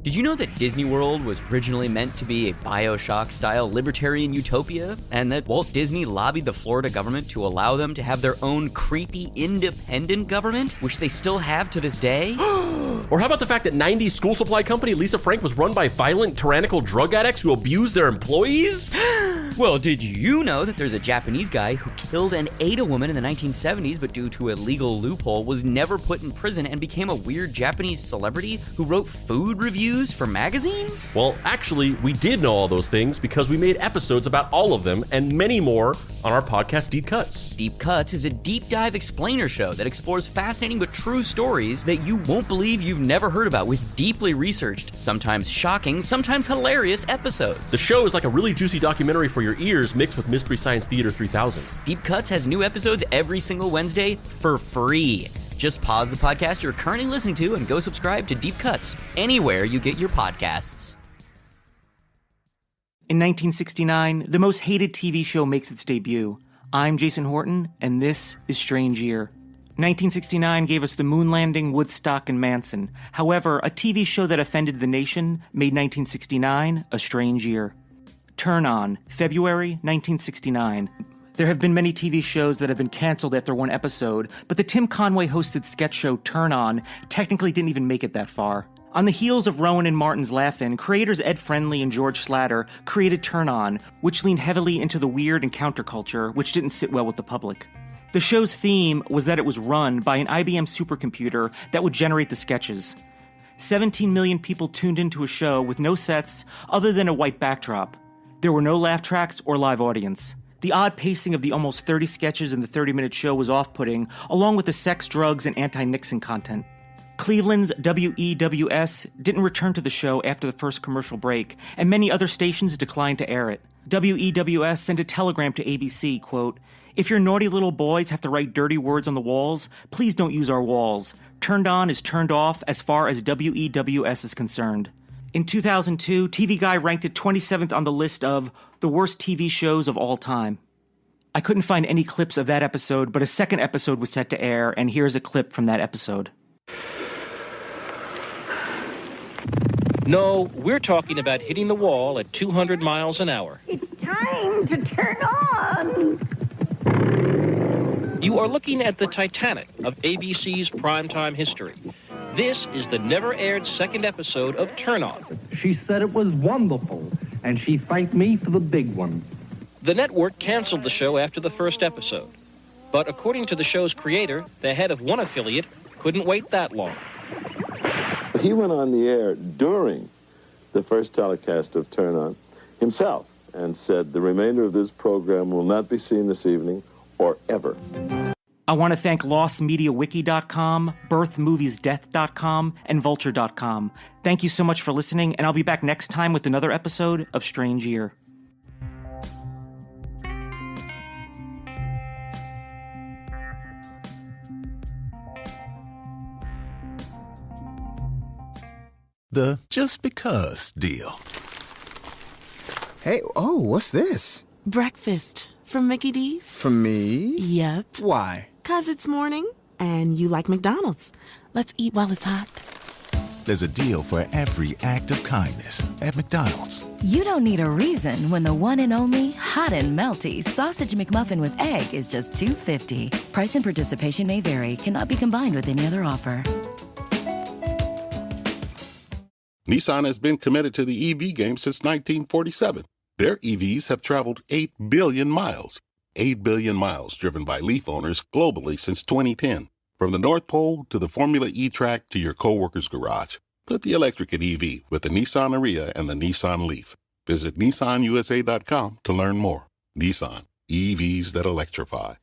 Did you know that Disney World was originally meant to be a BioShock-style libertarian utopia, and that Walt Disney lobbied the Florida government to allow them to have their own creepy, independent government, which they still have to this day? Or how about the fact that 90s school supply company Lisa Frank was run by violent, tyrannical drug addicts who abused their employees? Well, did you know that there's a Japanese guy who killed and ate a woman in the 1970s, but due to a legal loophole was never put in prison and became a weird Japanese celebrity who wrote food reviews for magazines? Well, actually, we did know all those things because we made episodes about all of them and many more on our podcast, Deep Cuts. Deep Cuts is a deep dive explainer show that explores fascinating but true stories that you won't believe you've never heard about with deeply researched, sometimes shocking, sometimes hilarious episodes. The show is like a really juicy documentary for your ears mixed with Mystery Science Theater 3000. Deep Cuts has new episodes every single Wednesday for free. Just pause the podcast you're currently listening to and go subscribe to Deep Cuts anywhere you get your podcasts. In 1969, the most hated TV show makes its debut. I'm Jason Horton, and this is Strange Year. 1969 gave us the moon landing, Woodstock, and Manson. However, a TV show that offended the nation made 1969 a strange year. Turn On, February 1969. There have been many TV shows that have been canceled after one episode, but the Tim Conway-hosted sketch show Turn On technically didn't even make it that far. On the heels of Rowan and Martin's Laugh-In, creators Ed Friendly and George Slatter created Turn On, which leaned heavily into the weird and counterculture, which didn't sit well with the public. The show's theme was that it was run by an IBM supercomputer that would generate the sketches. 17 million people tuned into a show with no sets other than a white backdrop. There were no laugh tracks or live audience. The odd pacing of the almost 30 sketches in the 30-minute show was off-putting, along with the sex, drugs, and anti-Nixon content. Cleveland's WEWS didn't return to the show after the first commercial break, and many other stations declined to air it. WEWS sent a telegram to ABC, quote, "If your naughty little boys have to write dirty words on the walls, please don't use our walls. Turned On is turned off as far as WEWS is concerned." In 2002, TV Guide ranked it 27th on the list of the worst TV shows of all time. I couldn't find any clips of that episode, but a second episode was set to air, and here's a clip from that episode. No, we're talking about hitting the wall at 200 miles an hour. It's time to turn on. You are looking at the Titanic of ABC's primetime history. This is the never-aired second episode of Turn On. She said it was wonderful, and she thanked me for the big one. The network canceled the show after the first episode. But according to the show's creator, the head of one affiliate couldn't wait that long. He went on the air during the first telecast of Turn On himself and said the remainder of this program will not be seen this evening or ever. I want to thank LostMediaWiki.com, BirthMoviesDeath.com, and Vulture.com. Thank you so much for listening, and I'll be back next time with another episode of Strange Year. The Just Because deal. Hey, oh, what's this? Breakfast from Mickey D's. For me? Yep. Why? 'Cause it's morning, and you like McDonald's. Let's eat while it's hot. There's a deal for every act of kindness at McDonald's. You don't need a reason when the one and only hot and melty Sausage McMuffin with egg is just $2.50. Price and participation may vary. Cannot be combined with any other offer. Nissan has been committed to the EV game since 1947. Their EVs have traveled 8 billion miles. 8 billion miles driven by Leaf owners globally since 2010. From the North Pole to the Formula E track to your coworker's garage. Put the electric in EV with the Nissan Ariya and the Nissan Leaf. Visit nissanusa.com to learn more. Nissan, EVs that electrify.